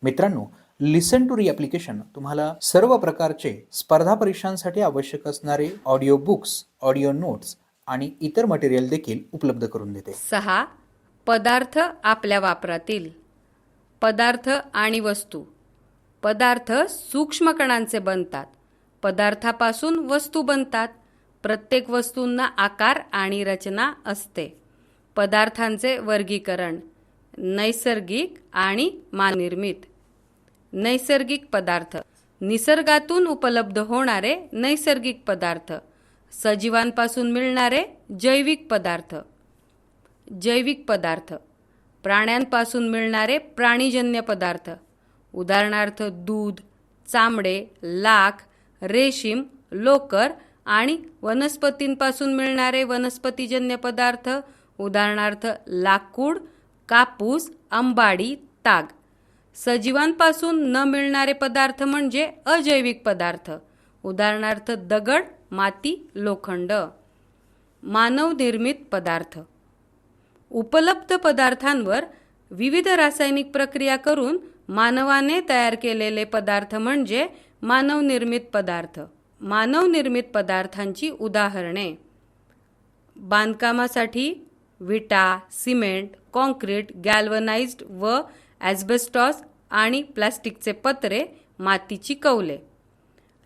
मित्रांनो, लिसन टू री ॲप्लिकेशन तुम्हाला सर्व प्रकारचे स्पर्धा परीक्षांसाठी आवश्यक असणारे ऑडिओ बुक्स, ऑडिओ नोट्स आणि इतर मटेरियल देखील उपलब्ध करून देते. 6. पदार्थ आपल्या वापरातील. पदार्थ आणि वस्तू. पदार्थ सूक्ष्म कणांचे बनतात. पदार्थापासून वस्तू बनतात. प्रत्येक वस्तूंना आकार आणि रचना असते. पदार्थांचे वर्गीकरण. नैसर्गिक आणि मानवनिर्मित. नैसर्गिक पदार्थ. निसर्गातून उपलब्ध होणारे नैसर्गिक पदार्थ. सजीवांपासून मिळणारे जैविक पदार्थ. जैविक पदार्थ. प्राण्यांपासून मिळणारे प्राणीजन्य पदार्थ. उदाहरणार्थ दूध, चामडे, लाख, रेशीम, लोकर आणि वनस्पतींपासून मिळणारे वनस्पतीजन्य पदार्थ. उदाहरणार्थ लाकूड, कापूस, अंबाडी, ताग. सजीवांपासून न मिळणारे पदार्थ म्हणजे अजैविक पदार्थ. उदाहरणार्थ दगड, माती, लोखंड. मानवनिर्मित पदार्थ. उपलब्ध पदार्थांवर विविध रासायनिक प्रक्रिया करून मानवाने तयार केलेले पदार्थ म्हणजे मानवनिर्मित पदार्थ. मानवनिर्मित पदार्थांची उदाहरणे: बांधकामासाठी विटा, सिमेंट, कॉन्क्रीट, गॅल्वनाइज्ड व ॲस्बेस्टॉस आणि प्लास्टिकचे पत्रे, मातीची कौले.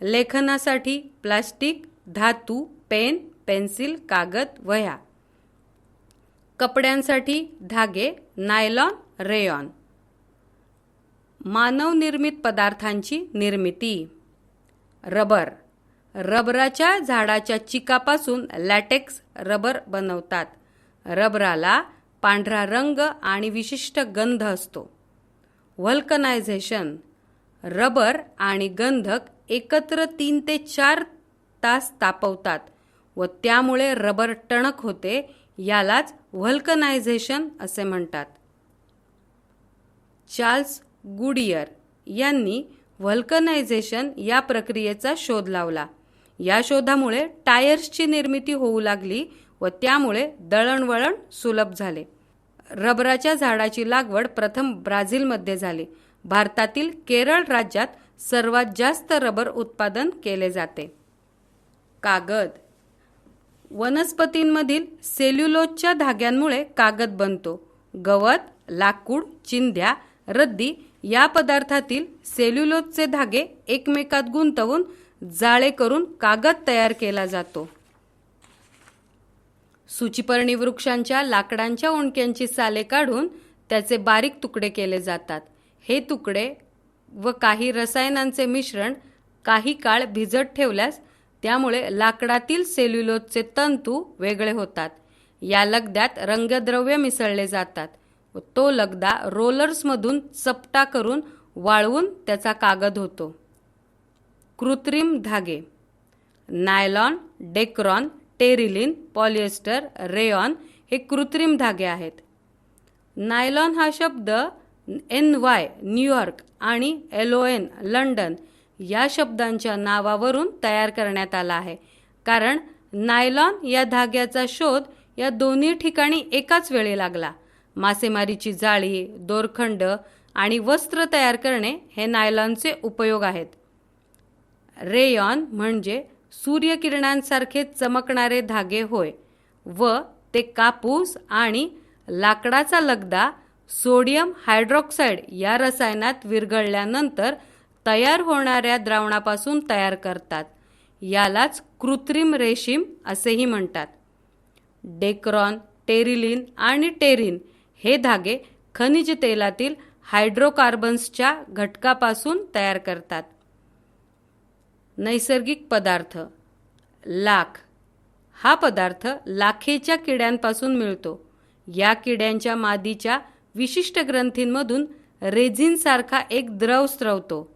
लेखनासाठी प्लास्टिक, धातू, पेन, पेन्सिल, कागद, वह्या. कपड्यांसाठी धागे, नायलॉन, रेयॉन. मानवनिर्मित पदार्थांची निर्मिती. रबर. रबराच्या झाडाच्या चिकापासून लॅटेक्स रबर बनवतात. रबराला पांढरा रंग आणि विशिष्ट गंध असतो. व्हल्कनायझेशन. रबर आणि गंधक एकत्र 3 ते 4 तास तापवतात व त्यामुळे रबर टणक होते. यालाच व्हल्कनायझेशन असे म्हणतात. चार्ल्स गुडियर यांनी व्हल्कनायझेशन या प्रक्रियेचा शोध लावला. या शोधामुळे टायर्सची निर्मिती होऊ लागली व त्यामुळे दळणवळण सुलभ झाले. रबराच्या झाडाची लागवड प्रथम ब्राझीलमध्ये झाली. भारतातील केरळ राज्यात सर्वात जास्त रबर उत्पादन केले जाते. कागद. वनस्पतींमधील सेल्युलोजच्या धाग्यांमुळे कागद बनतो. गवत, लाकूड, चिंध्या, रद्दी या पदार्थातील सेल्युलोजचे धागे एकमेकात गुंतवून जाळे करून कागद तयार केला जातो. सूचिपर्णी वृक्षांच्या लाकडांच्या ओंडक्यांची साले काढून त्याचे बारीक तुकडे केले जातात. हे तुकडे व काही रसायनांचे मिश्रण काही काळ भिजत ठेवल्यास त्यामुळे लाकडातील सेल्युलोजचे तंतू वेगळे होतात. या लगद्यात रंगद्रव्य मिसळले जातात व तो लगदा रोलर्समधून चपटा करून वाळवून त्याचा कागद होतो. कृत्रिम धागे. Nylon, Dacron, Terylene, polyester, rayon हे कृत्रिम धागे आहेत. नायलॉन हा शब्द NY न्यूयॉर्क आणि LON लंडन या शब्दांच्या नावावरून तयार करण्यात आला आहे. कारण नायलॉन या धाग्याचा शोध या दोन्ही ठिकाणी एकाच वेळी लागला. मासेमारीची जाळी, दोरखंड आणि वस्त्र तयार करणे हे नायलॉनचे उपयोग आहेत. रेयॉन म्हणजे सूर्यकिरणांसारखे चमकणारे धागे होय व ते कापूस आणि लाकडाचा लगदा सोडियम हायड्रॉक्साईड या रसायनात विरघळल्यानंतर तयार होणाऱ्या द्रावणापासून तयार करतात. यालाच कृत्रिम रेशीम असेही म्हणतात. डेक्रॉन, टेरिलिन आणि टेरिन हे धागे खनिज तेलातील हायड्रोकार्बन्सच्या घटकापासून तयार करतात. नैसर्गिक पदार्थ. लाख. हा पदार्थ लाखेच्या किड्यांपासून मिळतो. या किड्यांच्या मादीच्या विशिष्ट ग्रंथींमधून रेझिनसारखा एक द्रव स्रवतो.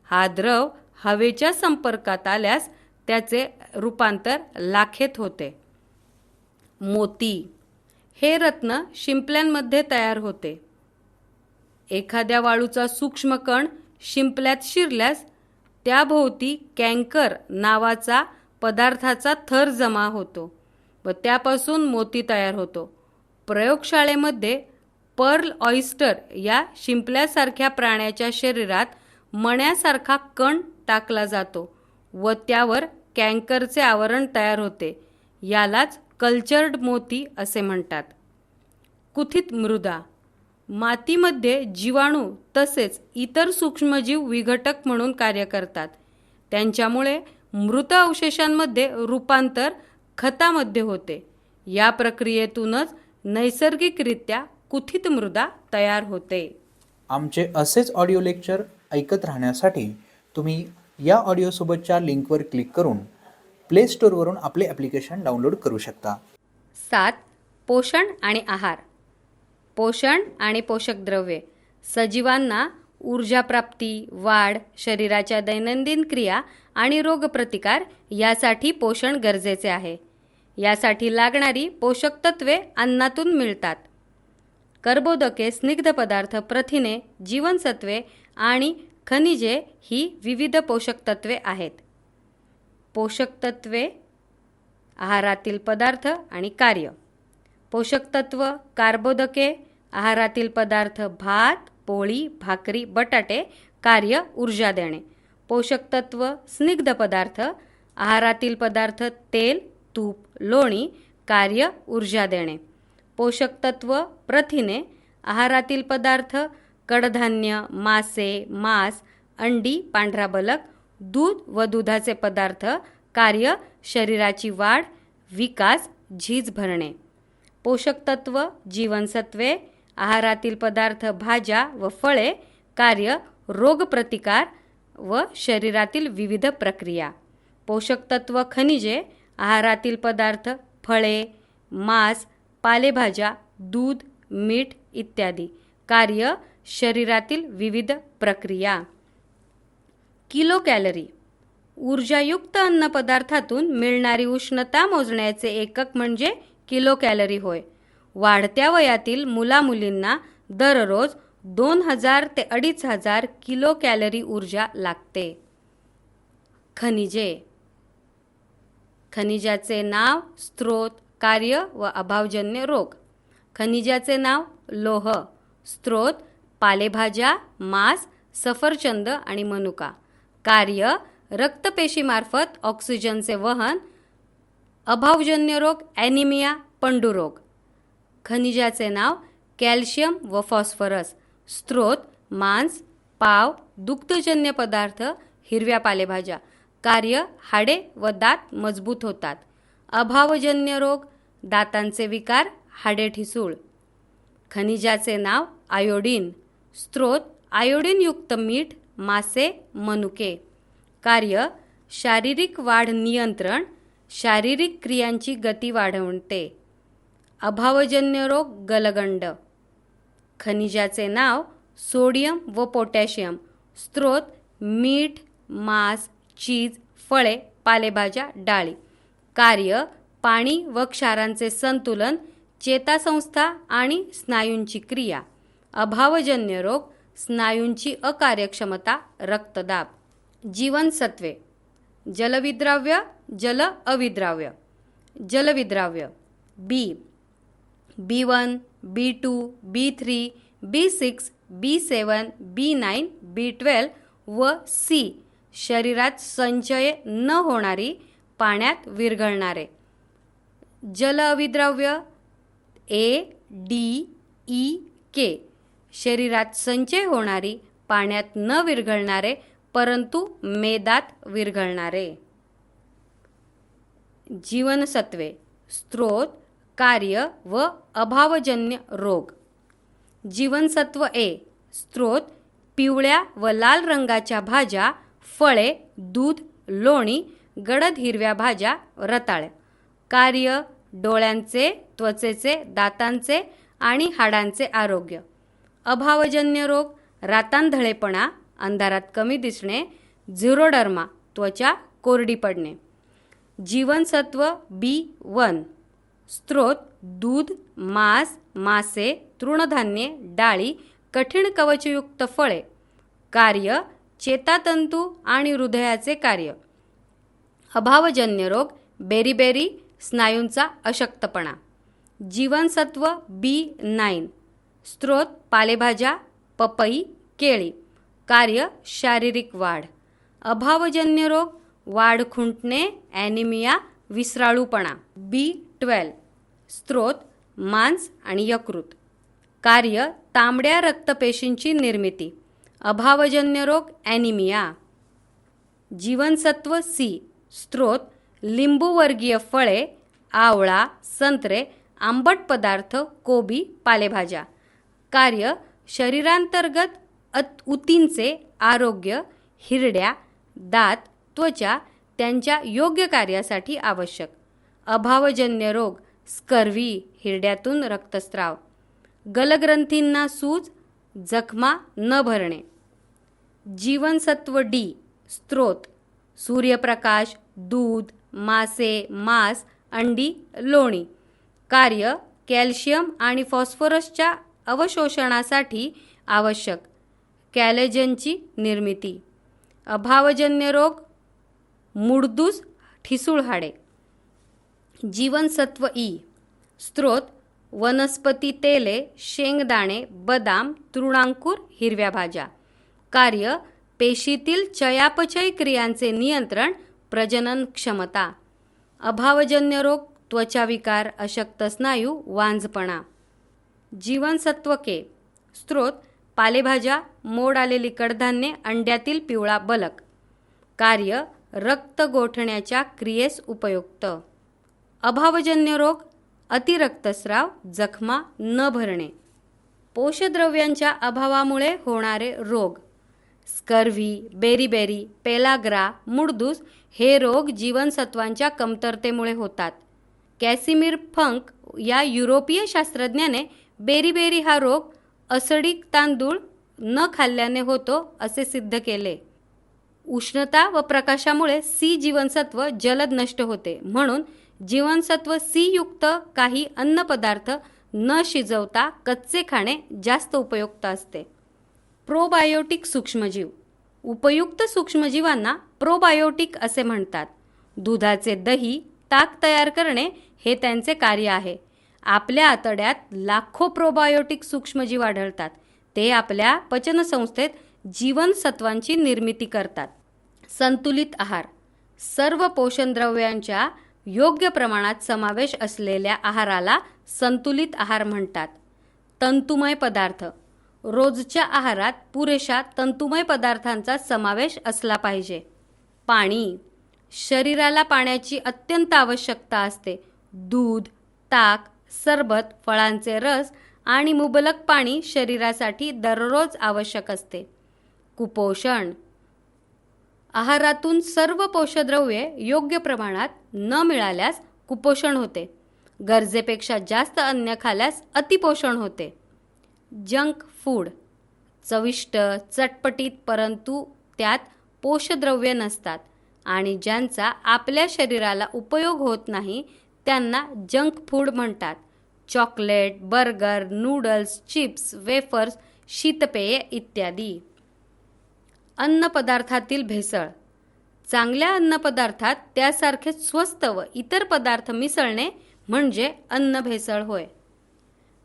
हा द्रव हवेच्या संपर्कात आल्यास त्याचे रूपांतर लाखेत होते. मोती. हे रत्न शिंपल्यांमध्ये तयार होते. एखाद्या वाळूचा सूक्ष्म कण शिंपल्यात शिरल्यास त्याभोवती कँकर नावाचा पदार्थाचा थर जमा होतो व त्यापासून मोती तयार होतो. प्रयोगशाळेमध्ये पर्ल ऑयस्टर या शिंपल्यासारख्या प्राण्याच्या शरीरात मण्यासारखा कण टाकला जातो व त्यावर कॅन्करचे आवरण तयार होते. यालाच कल्चर्ड मोती असे म्हणतात. कुथित मृदा. मातीमध्ये जीवाणू तसेच इतर सूक्ष्मजीव विघटक म्हणून कार्य करतात. त्यांच्यामुळे मृत अवशेषांमध्ये रूपांतर खतामध्ये होते. या प्रक्रियेतूनच नैसर्गिकरित्या कुथित मृदा तयार होते. आमचे असेच ऑडिओ लेक्चर ऐकत राहण्यासाठी तुम्ही या ऑडिओसोबतच्या लिंकवर क्लिक करून प्ले स्टोअरवरून आपले ॲप्लिकेशन डाउनलोड करू शकता. 7. पोषण आणि आहार. पोषण आणि पोषक द्रव्ये. सजीवांना ऊर्जाप्राप्ती, वाढ, शरीराच्या दैनंदिन क्रिया आणि रोगप्रतिकार यासाठी पोषण गरजेचे आहे. यासाठी लागणारी पोषक तत्वे अन्नातून मिळतात. कर्बोदके, स्निग्ध पदार्थ, प्रथिने, जीवनसत्वे आणि खनिजे ही विविध पोषक तत्वे आहेत. पोषक तत्वे, आहारातील पदार्थ आणि कार्य. पोषक तत्व कार्बोदके, आहारातील पदार्थ भात, पोळी, भाकरी, बटाटे. कार्य ऊर्जा देणे. पोषक तत्व स्निग्ध पदार्थ, आहारातील पदार्थ तेल, तूप, लोणी. कार्य ऊर्जा देणे. पोषक तत्व प्रथिने, आहारातील पदार्थ कडधान्य, मासे, मांस, अंडी, पांढरा बलक, दूध व दुधाचे पदार्थ. कार्य शरीराची वाढ, विकास, झीज भरणे. पोषक तत्व जीवनसत्वे, आहारातील पदार्थ भाज्या व फळे. कार्य रोगप्रतिकार व शरीरातील विविध प्रक्रिया. पोषक तत्व खनिजे, आहारातील पदार्थ फळे, मांस, पालेभाज्या, दूध, मीठ इत्यादी. कार्य शरीरातील विविध प्रक्रिया. Kilo calorie. ऊर्जायुक्त अन्नपदार्थातून मिळणारी उष्णता मोजण्याचे एकक म्हणजे किलो कॅलरी होय. वाढत्या वयातील मुलामुलींना दररोज 2000 ते 2500 किलो कॅलरी ऊर्जा लागते. खनिजे. खनिजाचे नाव, स्रोत, कार्य व अभावजन्य रोग. खनिजाचे नाव लोह. स्रोत पालेभाज्या, मांस, सफरचंद आणि मनुका. कार्य रक्तपेशीमार्फत ऑक्सिजनचे वहन. अभावजन्य रोग ॲनिमिया, पंडुरोग. खनिजाचे नाव कॅल्शियम व फॉस्फरस. स्रोत मांस, पाव, दुग्धजन्य पदार्थ, हिरव्या पालेभाज्या. कार्य हाडे व दात मजबूत होतात. अभावजन्य रोग दातांचे विकार, हाडे ठिसूळ. खनिजाचे नाव आयोडीन. स्रोत आयोडीनयुक्त मीठ, मासे, मनुके. कार्य शारीरिक वाढ नियंत्रण, शारीरिक क्रियांची गती वाढवते. अभावजन्य रोग गलगंड. खनिजाचे नाव सोडियम व पोटॅशियम. स्रोत मीठ, मांस, चीज, फळे, पालेभाज्या, डाळी. कार्य पाणी व क्षारांचे संतुलन, चेतासंस्था आणि स्नायूंची क्रिया. अभावजन्य रोग स्नायूंची अकार्यक्षमता, रक्तदाब. जीवनसत्वे. जलविद्राव्य, जल अविद्राव्य. जलविद्राव्य बी, B1, B2, B3, B6, B7, B9, B12 व C शरीरात संचय न होणारी, पाण्यात विरघळणारे. जल अविद्राव्य A, D, E, K शरीरात संचय होणारी, पाण्यात न विरघळणारे परंतु मेदात विरघळणारे. जीवनसत्वे. स्रोत, कार्य व अभावजन्य रोग. जीवनसत्व ए. स्रोत पिवळ्या व लाल रंगाच्या भाज्या, फळे, दूध, लोणी, गडद हिरव्या भाज्या, रताळ्या. कार्य डोळ्यांचे, त्वचेचे, दातांचे आणि हाडांचे आरोग्य. अभावजन्य रोग रातांधळेपणा, अंधारात कमी दिसणे, झिरोडर्मा त्वचा कोरडी पडणे. जीवनसत्व B1. स्रोत दूध, मांस, मासे, तृणधान्ये, डाळी, कठीण कवचयुक्त फळे. कार्य चेतातंतू आणि हृदयाचे कार्य. अभावजन्य रोग बेरीबेरी, स्नायूंचा अशक्तपणा. जीवनसत्व B9. स्रोत पालेभाज्या, पपई, केळी. कार्य शारीरिक वाढ. अभावजन्य रोग, वाढ खुंटणे, ॲनिमिया, विसराळूपणा. B12. स्रोत मांस आणि यकृत. कार्य तांबड्या रक्तपेशींची निर्मिती. अभावजन्य रोग, ॲनिमिया. जीवनसत्व C. स्रोत लिंबूवर्गीय फळे, आवळा, संत्रे, आंबट पदार्थ, कोबी, पालेभाज्या. कार्य शरीरांतर्गत ऊतींचे आरोग्य, हिरड्या, दात, त्वचा त्यांच्या योग्य कार्यासाठी आवश्यक. अभावजन्य रोग, स्कर्वी, हिरड्यातून रक्तस्राव. गलग्रंथींना सूज, जखमा न भरणे. जीवनसत्व D. स्रोत सूर्यप्रकाश, दूध, मासे, मांस, अंडी, लोणी. कार्य कॅल्शियम आणि फॉस्फरसच्या अवशोषणासाठी आवश्यक. कॅलेजनची निर्मिती. अभावजन्य रोग, मुडदूस, ठिसूळ हाडे. जीवनसत्व E. स्रोत वनस्पती तेले, शेंगदाणे, बदाम, तृणांकुर, हिरव्या भाज्या. कार्य पेशीतील चयापचय क्रियांचे नियंत्रण, प्रजनन क्षमता. अभावजन्य रोग, त्वचाविकार, अशक्त स्नायू, वांझपणा. जीवनसत्व K. स्रोत पालेभाज्या, मोड आलेली कडधान्ये, अंड्यातील पिवळा बलक. कार्य रक्त गोठण्याच्या क्रियेस उपयुक्त. अभावजन्य रोग, अतिरक्तस्राव, जखमा न भरणे. पोषद्रव्यांच्या अभावामुळे होणारे रोग. स्कर्व्ही, बेरीबेरी, पेलाग्रा, मुडदूस हे रोग जीवनसत्वांच्या कमतरतेमुळे होतात. कॅसिमिर फंक या युरोपीय शास्त्रज्ञाने बेरीबेरी हा रोग असडिक तांदूळ न खाल्ल्याने होतो असे सिद्ध केले. उष्णता व प्रकाशामुळे C जीवनसत्व जलद नष्ट होते, म्हणून जीवनसत्व C युक्त काही अन्नपदार्थ न शिजवता कच्चे खाणे जास्त उपयुक्त असते. प्रोबायोटिक सूक्ष्मजीव. उपयुक्त सूक्ष्मजीवांना प्रोबायोटिक असे म्हणतात. दुधाचे दही, ताक तयार करणे हे त्यांचे कार्य आहे. आपल्या आतड्यात लाखो प्रोबायोटिक सूक्ष्मजीव आढळतात. ते आपल्या पचनसंस्थेत जीवनसत्वांची निर्मिती करतात. संतुलित आहार. सर्व पोषणद्रव्यांच्या योग्य प्रमाणात समावेश असलेल्या आहाराला संतुलित आहार म्हणतात. तंतुमय पदार्थ. रोजच्या आहारात पुरेशा तंतुमय पदार्थांचा समावेश असला पाहिजे. पाणी. शरीराला पाण्याची अत्यंत आवश्यकता असते. दूध, ताक, सरबत, फळांचे रस आणि मुबलक पाणी शरीरासाठी दररोज आवश्यक असते. कुपोषण. आहारातून सर्व पोषकद्रव्ये योग्य प्रमाणात न मिळाल्यास कुपोषण होते. गरजेपेक्षा जास्त अन्न खाल्यास अतिपोषण होते. Junk food. चविष्ट, चटपटीत परंतु त्यात पोषकद्रव्ये नसतात आणि ज्यांचा आपल्या शरीराला उपयोग होत नाही त्यांना जंक फूड म्हणतात. Chocolate, burger, noodles, chips, wafers, शीतपेये इत्यादी. अन्नपदार्थातील भेसळ. चांगल्या अन्नपदार्थात त्यासारखे स्वस्त व इतर पदार्थ मिसळणे म्हणजे अन्न भेसळ होय.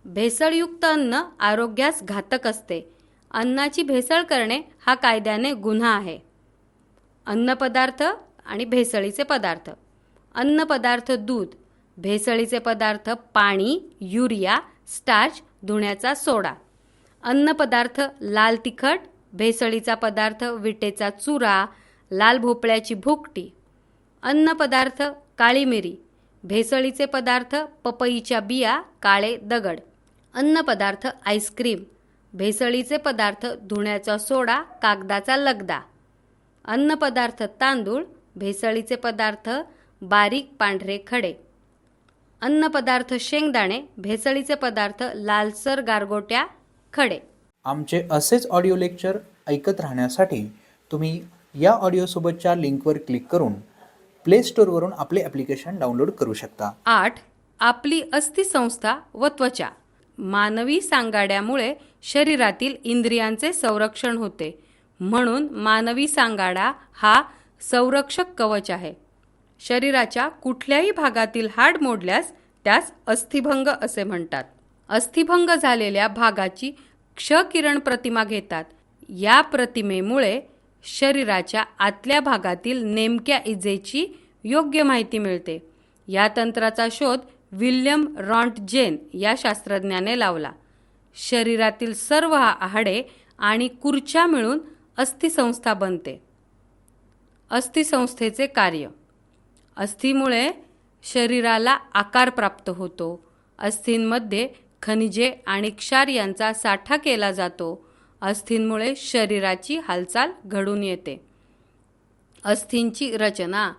भेसळयुक्त अन्न आरोग्यास घातक असते. अन्नाची भेसळ करणे हा कायद्याने गुन्हा आहे. अन्नपदार्थ आणि भेसळीचे पदार्थ. अन्नपदार्थ दूध. भेसळीचे पदार्थ पाणी, युरिया, स्टार्च, धुण्याचा सोडा. अन्नपदार्थ लाल तिखट. भेसळीचा पदार्थ विटेचा चुरा, लाल भोपळ्याची भुकटी. अन्नपदार्थ काळी मिरी. भेसळीचे पदार्थ पपईच्या बिया, काळे दगड. अन्नपदार्थ आईस्क्रीम. भेसळीचे पदार्थ धुण्याचा सोडा, कागदाचा लगदा. अन्नपदार्थ तांदूळ. भेसळीचे पदार्थ बारीक पांढरे खडे. अन्नपदार्थ शेंगदाणे. भेसळीचे पदार्थ लालसर गारगोट्या, खडे. आमचे असेच ऑडिओ लेक्चर ऐकत राहण्यासाठी तुम्ही या ऑडिओसोबतच्या लिंकवर क्लिक करून प्ले स्टोअरवरून आपले ॲप्लिकेशन डाउनलोड करू शकता. 8. आपली अस्थिसंस्था व त्वचा. मानवी सांगाड्यामुळे शरीरातील इंद्रियांचे संरक्षण होते, म्हणून मानवी सांगाडा हा संरक्षक कवच आहे. शरीराच्या कुठल्याही भागातील हाड मोडल्यास त्यास अस्थिभंग असे म्हणतात. अस्थिभंग झालेल्या भागाची क्षकिरण प्रतिमा घेतात. या प्रतिमेमुळे शरीराच्या आतल्या भागातील नेमक्या इजेची योग्य माहिती मिळते. या तंत्राचा शोध विल्यम रॉन्टजेन या शास्त्रज्ञाने लावला. शरीरातील सर्व हाडे आणि कुरच्या मिळून अस्थिसंस्था बनते. अस्थिसंस्थेचे कार्य. अस्थीमुळे शरीराला आकार प्राप्त होतो. अस्थींमध्ये खनिजे आणि क्षार यांचा साठा केला जातो. अस्थींमुळे शरीराची हालचाल घडून येते. अस्थींची रचना.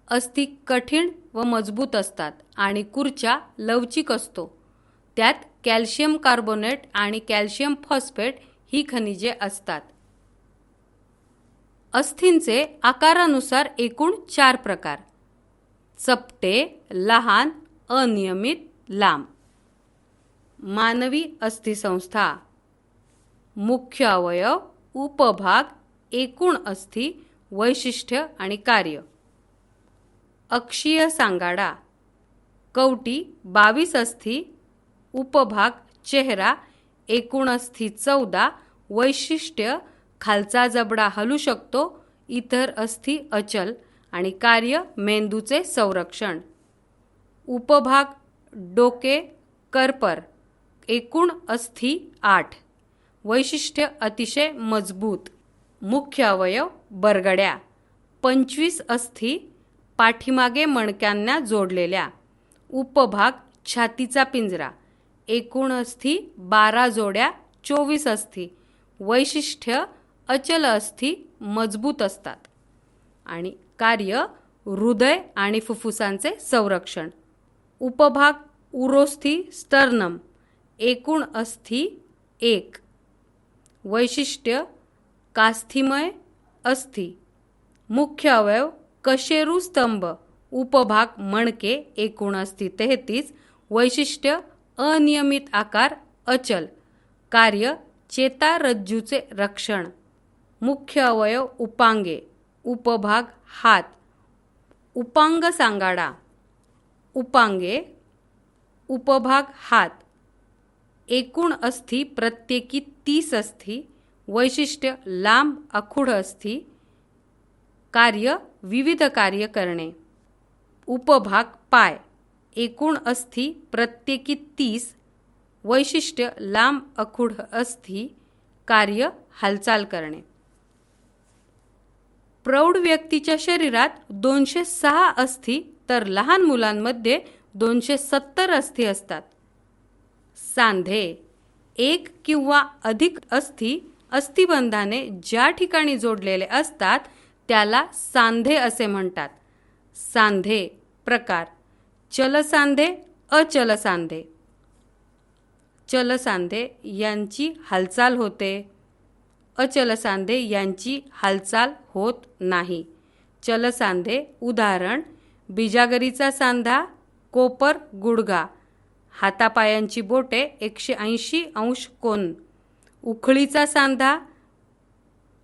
अस्थी कठीण व मजबूत असतात आणि कुरच्या लवचिक असतो. त्यात कॅल्शियम कार्बोनेट आणि कॅल्शियम फॉस्फेट ही खनिजे असतात. अस्थींचे आकारानुसार एकूण 4 प्रकार. चपटे, लहान, अनियमित, लांब. मानवी अस्थिसंस्था. मुख्य अवयव, उपभाग, एकूण अस्थी, वैशिष्ट्य आणि कार्य. अक्षीय सांगाडा. कवटी 22 अस्थी, उपभाग, चेहरा, एकूण अस्थी 14, वैशिष्ट्य खालचा जबडा हलू शकतो, इतर अस्थी अचल आणि कार्य मेंदूचे संरक्षण. उपभाग, डोके, करपर, एकूण अस्थी 8, वैशिष्ट्य अतिशय मजबूत. मुख्य अवयव बरगड्या 25 अस्थी, पाठीमागे मणक्यांना जोडलेल्या. उपभाग, छातीचा पिंजरा, एकूण अस्थी 12 जोड्या, 24 अस्थी, वैशिष्ट्य अचल अस्थी मजबूत असतात. आणि कार्य हृदय आणि फुफ्फुसांचे संरक्षण. उपभाग, उरोस्थी स्टर्नम, एकूण अस्थी 1, वैशिष्ट्य कास्थीमय अस्थी. मुख्य अवयव कशेरू स्तंभ, उपभाग मणके, एकूण अस्थी 33, वैशिष्ट्य अनियमित आकार, अचल, कार्य चेतारज्जूचे रक्षण. मुख्य अवयव उपांगे, उपभाग हात, उपांग सांगाडा. उपांगे, उपभाग हात, एकूण अस्थी प्रत्येकी 30 अस्थी, वैशिष्ट्य लांब आखूड अस्थी, कार्य विविध कार्य करणे. उपभाग पाय, एकूण अस्थी प्रत्येकी 30, वैशिष्ट्य लांब आखूड अस्थी, कार्य हालचाल करणे. प्रौढ व्यक्तीच्या शरीरात 206 अस्थी तर लहान मुलांमध्ये 270 अस्थी असतात. सांधे. 1 किंवा अधिक अस्थी अस्थिबंधाने ज्या ठिकाणी जोडलेले असतात त्याला सांधे असे म्हणतात. सांधे प्रकार. चलसांधे, अचल सांधे. चलसांधे यांची हालचाल होते, अचल सांधे यांची हालचाल होत नाही. चलसांधे उदाहरण बिजागरीचा सांधा, कोपर, गुडघा. हातापायांची बोटे 180 अंश कोन. उखळीचा सांधा,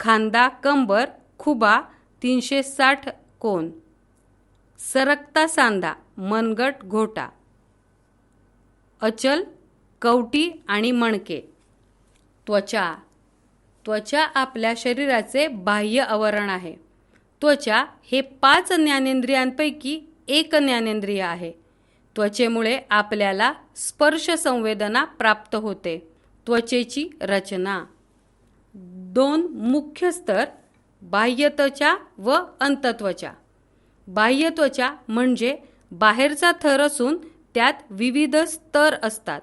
खांदा, कंबर, खुबा 360 कोन. सरकता सांधा, मनगट, घोटा. अचल कवटी आणि मणके. त्वचा. त्वचा आपल्या शरीराचे बाह्य आवरण आहे. त्वचा हे 5 ज्ञानेंद्रियांपैकी एक ज्ञानेंद्रिय आहे. त्वचेमुळे आपल्याला स्पर्श संवेदना प्राप्त होते. त्वचेची रचना. 2 मुख्य स्तर, बाह्य त्वचा व अंतत्वचा. बाह्य त्वचा म्हणजे बाहेरचा थर असून त्यात विविध स्तर असतात.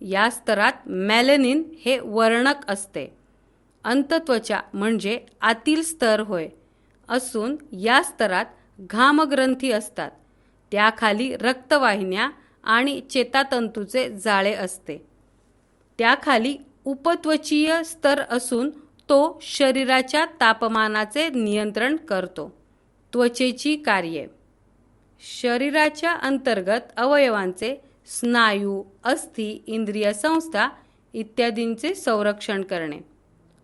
या स्तरात मेलॅनिन हे वर्णक असते. अंतत्वचा म्हणजे आतील स्तर होय असून या स्तरात घामग्रंथी असतात. त्याखाली रक्तवाहिन्या आणि चेतातंतूचे जाळे असते. त्याखाली उपत्वचीय स्तर असून तो शरीराच्या तापमानाचे नियंत्रण करतो. त्वचेची कार्ये. शरीराच्या अंतर्गत अवयवांचे स्नायू, अस्थी, इंद्रिय संस्था इत्यादींचे संरक्षण करणे.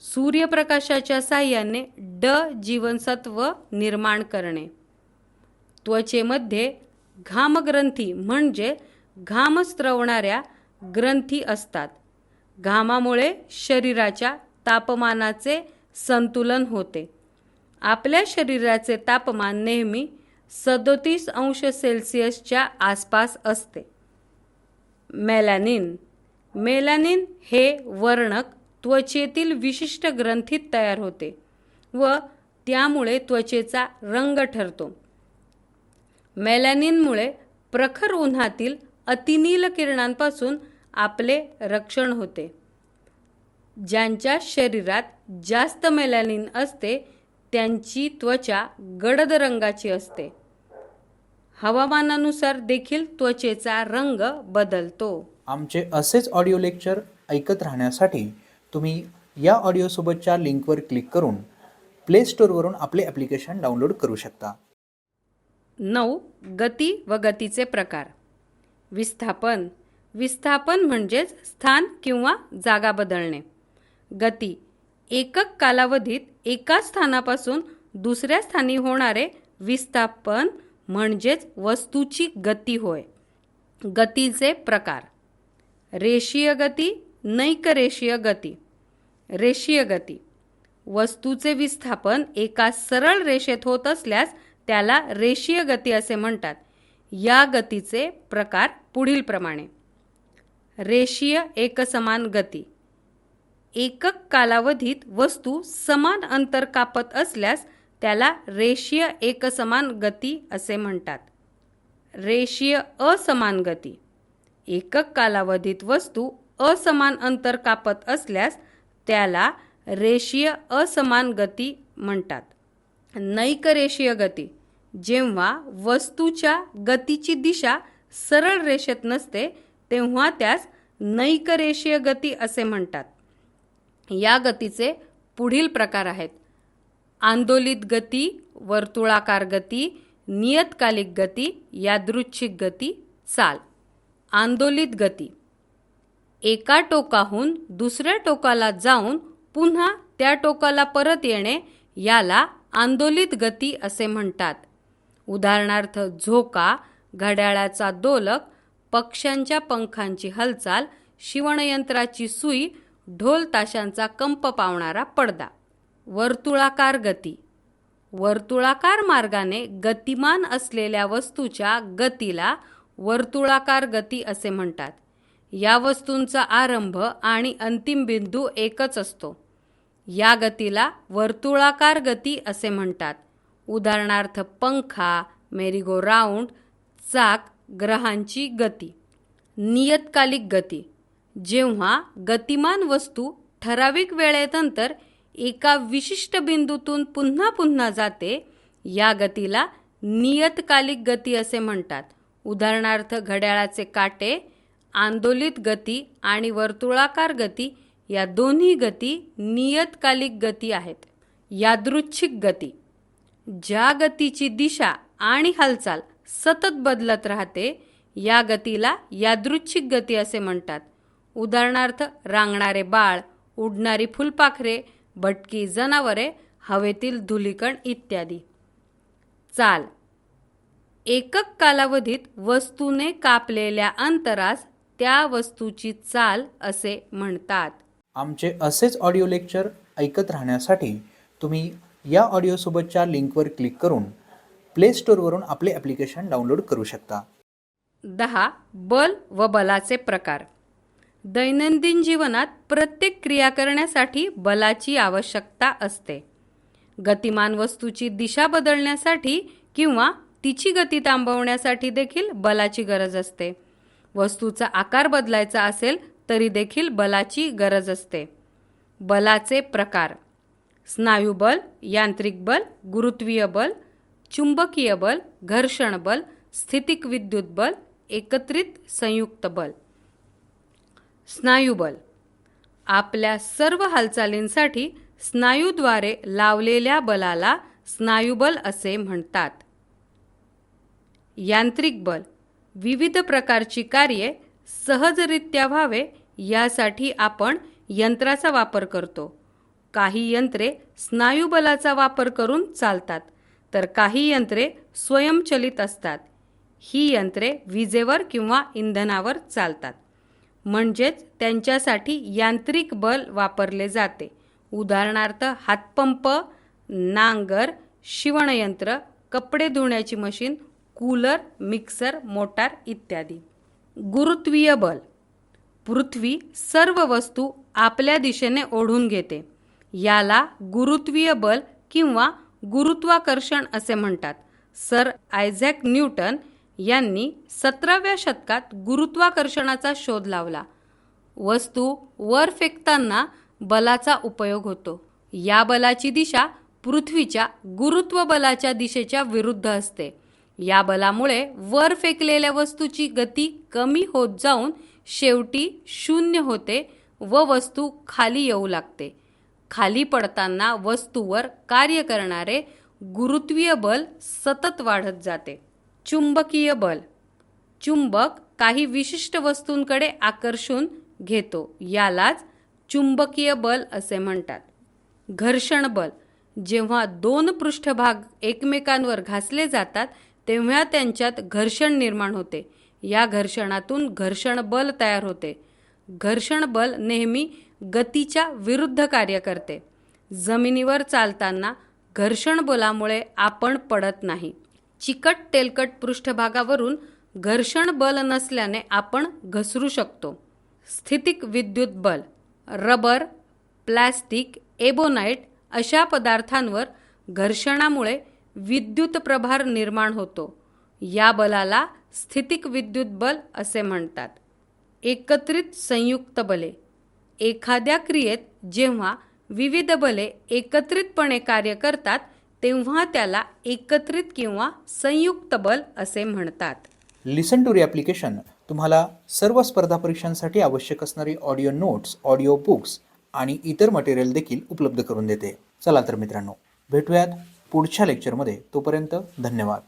सूर्यप्रकाशाच्या साहाय्याने ड जीवनसत्व निर्माण करणे. त्वचेमध्ये घामग्रंथी म्हणजे घाम स्त्रवणाऱ्या ग्रंथी असतात. घामामुळे शरीराच्या तापमानाचे संतुलन होते. आपल्या शरीराचे तापमान नेहमी 37 अंश सेल्सिअसच्या आसपास असते. मेलॅनिन मेलॅनिन हे वर्णक त्वचेतील विशिष्ट ग्रंथीत तयार होते व त्यामुळे त्वचेचा रंग ठरतो. मेलॅनिनमुळे प्रखर उन्हातील अतिनील किरणांपासून आपले रक्षण होते. ज्यांच्या शरीरात जास्त मेलॅनिन असते त्यांची त्वचा गडद रंगाची असते. हवामानानुसार देखील त्वचेचा रंग बदलतो. आमचे असेच ऑडिओ लेक्चर ऐकत राहण्यासाठी तुम्ही या ऑडिओसोबतच्या लिंकवर क्लिक करून प्ले स्टोअरवरून आपले ॲप्लिकेशन डाउनलोड करू शकता. 9. गती व गतीचे प्रकार. विस्थापन विस्थापन म्हणजेच स्थान किंवा जागा बदलणे. गती एकक कालावधीत एका स्थानापासून दुसऱ्या स्थानी होणारे विस्थापन म्हणजेच वस्तूची गती होय. गतीचे प्रकार. रेषीय गती, नैक रेषीय गती. रेषीय गती वस्तूचे विस्थापन एका सरळ रेषेत होत असल्यास त्याला रेषीय गती असे म्हणतात. या गतीचे प्रकार पुढीलप्रमाणे. रेषीय एकसमान गती. एकक कालावधीत वस्तू समान अंतर कापत असल्यास त्याला रेषीय एकसमान गती असे म्हणतात. रेषीय असमान गती. एकक कालावधीत वस्तू असमान अंतर कापत असल्यास त्याला रेषीय असमान गती म्हणतात. नैक रेषीय गती. जेव्हा वस्तूच्या गतीची दिशा सरळ रेषेत नसते तेव्हा त्यास नैक रेषीय गती असे म्हणतात. या गतीचे पुढील प्रकार आहेत. आंदोलित गती, वर्तुळाकार गती, नियतकालिक गती, यादृच्छिक गती, चाल. आंदोलित गती एका टोकाहून दुसऱ्या टोकाला जाऊन पुन्हा त्या टोकाला परत येणे याला आंदोलित गती असे म्हणतात. उदाहरणार्थ झोका, घड्याळाचा दोलक, पक्ष्यांच्या पंखांची हालचाल, शिवणयंत्राची सुई, ढोल ताशांचा कंप पावणारा पडदा. वर्तुळाकार गती वर्तुळाकार मार्गाने गतिमान असलेल्या वस्तूच्या गतीला वर्तुळाकार गती असे म्हणतात. या वस्तूंचा आरंभ आणि अंतिम बिंदू एकच असतो. या गतीला वर्तुळाकार गती असे म्हणतात. उदाहरणार्थ पंखा, मेरीगो राऊंड, चाक, ग्रहांची गती. नियतकालिक गती जेव्हा गतिमान वस्तू ठराविक वेळेनंतर एका विशिष्ट बिंदूतून पुन्हा पुन्हा जाते या गतीला नियतकालिक गती असे म्हणतात. उदाहरणार्थ घड्याळाचे काटे. आंदोलित गती आणि वर्तुळाकार गती या दोन्ही गती नियतकालिक गती आहेत. यादृच्छिक गती ज्या गतीची दिशा आणि हालचाल सतत बदलत राहते या गतीला यादृच्छिक गती असे म्हणतात. उदाहरणार्थ रांगणारे बाळ, उडणारी फुलपाखरे, भटकी जनावरे, हवेतील धुलीकण इत्यादी. चाल एकक कालावधीत वस्तूने कापलेल्या अंतरास त्या वस्तूची चाल असे म्हणतात. आमचे असेच ऑडिओ लेक्चर ऐकत राहण्यासाठी तुम्ही या ऑडिओसोबतच्या लिंकवर क्लिक करून प्ले स्टोअरवरून आपले ॲप्लिकेशन डाउनलोड करू शकता. 10. बल व बलाचे प्रकार. दैनंदिन जीवनात प्रत्येक क्रिया करण्यासाठी बलाची आवश्यकता असते. गतिमान वस्तूची दिशा बदलण्यासाठी किंवा तिची गती थांबवण्यासाठी देखील बलाची गरज असते. वस्तूचा आकार बदलायचा असेल तरी देखील बलाची गरज असते. बलाचे प्रकार. स्नायुबल, यांत्रिक बल, गुरुत्वीय बल, चुंबकीय बल, घर्षण बल, स्थितिक विद्युत बल, एकत्रित संयुक्त बल. स्नायुबल आपल्या सर्व हालचालींसाठी स्नायूद्वारे लावलेल्या बलाला स्नायुबल असे म्हणतात. यांत्रिक बल विविध प्रकारची कार्ये सहजरित्या व्हावे यासाठी आपण यंत्राचा वापर करतो. काही यंत्रे स्नायुबलाचा वापर करून चालतात तर काही यंत्रे स्वयंचलित असतात. ही यंत्रे विजेवर किंवा इंधनावर चालतात. म्हणजेच त्यांच्यासाठी यांत्रिक बल वापरले जाते. उदाहरणार्थ हातपंप, नांगर, शिवणयंत्र, कपडे धुण्याची मशीन, कूलर, मिक्सर, मोटार इत्यादी. गुरुत्वीय बल. पृथ्वी सर्व वस्तू आपल्या दिशेने ओढून घेते. याला गुरुत्वीय बल किंवा गुरुत्वाकर्षण असे म्हणतात. सर आयझॅक न्यूटन यांनी 17व्या शतकात गुरुत्वाकर्षणाचा शोध लावला. वस्तू वर फेकताना बलाचा उपयोग होतो. या बलाची दिशा पृथ्वीच्या गुरुत्व बलाच्या दिशेच्या विरुद्ध असते. या बलामुळे वर फेकलेल्या वस्तूची गती कमी होत जाऊन शेवटी 0 होते व वस्तू खाली येऊ लागते. खाली पडताना वस्तूवर कार्य करणारे गुरुत्वीय बल सतत वाढत जाते. चुंबकीय बल. चुंबक काही विशिष्ट वस्तूंकडे आकर्षून घेतो. यालाच चुंबकीय बल असे म्हणतात. घर्षण बल. जेव्हा 2 पृष्ठभाग एकमेकांवर घासले जातात तेव्हा त्यांच्यात घर्षण निर्माण होते. या घर्षणातून घर्षण बल तयार होते. घर्षण बल नेहमी गतीच्या विरुद्ध कार्य करते. जमिनीवर चालताना घर्षण बलामुळे आपण पडत नाही. चिकट तेलकट पृष्ठभागावरून घर्षण बल नसल्याने आपण घसरू शकतो. स्थितिक विद्युत बल. रबर, प्लास्टिक, एबोनाइट अशा पदार्थांवर घर्षणामुळे विद्युत प्रभार निर्माण होतो. या बलाला स्थितिक विद्युत बल असे म्हणतात. एकत्रित संयुक्त बले. एखाद्या क्रियेत जेव्हा विविध बले एकत्रितपणे कार्य करतात तेव्हा त्याला एकत्रित किंवा संयुक्त बल असे म्हणतात. लिसन टू री ॲप्लिकेशन तुम्हाला सर्व स्पर्धा परीक्षांसाठी आवश्यक असणारी ऑडिओ नोट्स, ऑडिओ बुक्स आणि इतर मटेरियल देखील उपलब्ध करून देते. चला तर मित्रांनो, भेटूयात पुढच्या लेक्चरमध्ये. तोपर्यंत धन्यवाद.